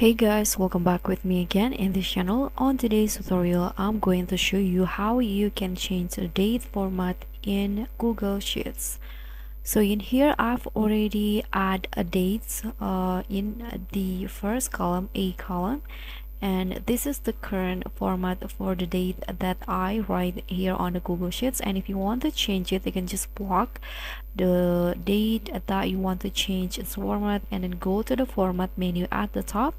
Hey guys, welcome back with me again in this channel. On today's tutorial, I'm going to show you how you can change the date format in Google Sheets. So in here, I've already add a dates in the first column, A column, and this is the current format for the date that I write here on the Google Sheets. And if you want to change it, you can just block the date that you want to change its format and then go to the format menu at the top,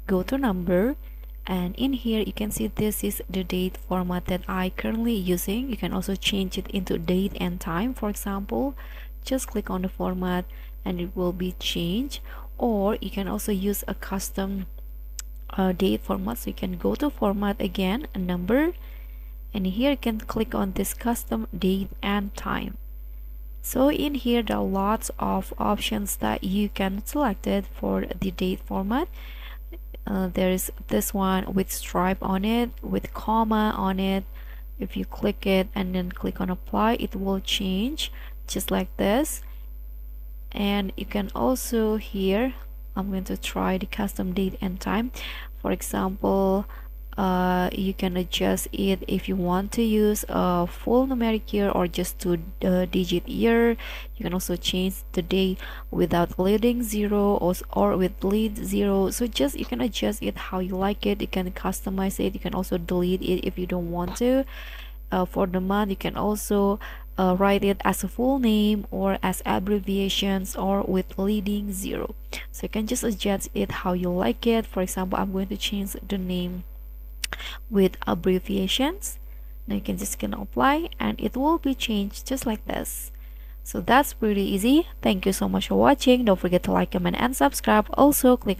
go to number, and in here you can see this is the date format that I currently using. You can also change it into date and time. For example, just click on the format and it will be changed, or you can also use a custom date format. So you can go to format again, a number, and here you can click on this custom date and time. So in here there are lots of options that you can select it for the date format. There is this one with stripe on it, with comma on it. If you click it and then click on apply, it will change just like this. And you can also here, I'm going to try the custom date and time. For example, you can adjust it if you want to use a full numeric year or just 2-digit year. You can also change the day without leading 0 or with lead 0. So just you can adjust it how you like it. You can customize it. You can also delete it if you don't want to. For the month, you can also write it as a full name or as abbreviations or with leading 0. So you can just adjust it how you like it. For example, I'm going to change the name with abbreviations. Now you can just apply and it will be changed just like this. So that's pretty easy. Thank you so much for watching. Don't forget to like, comment, and subscribe. Also click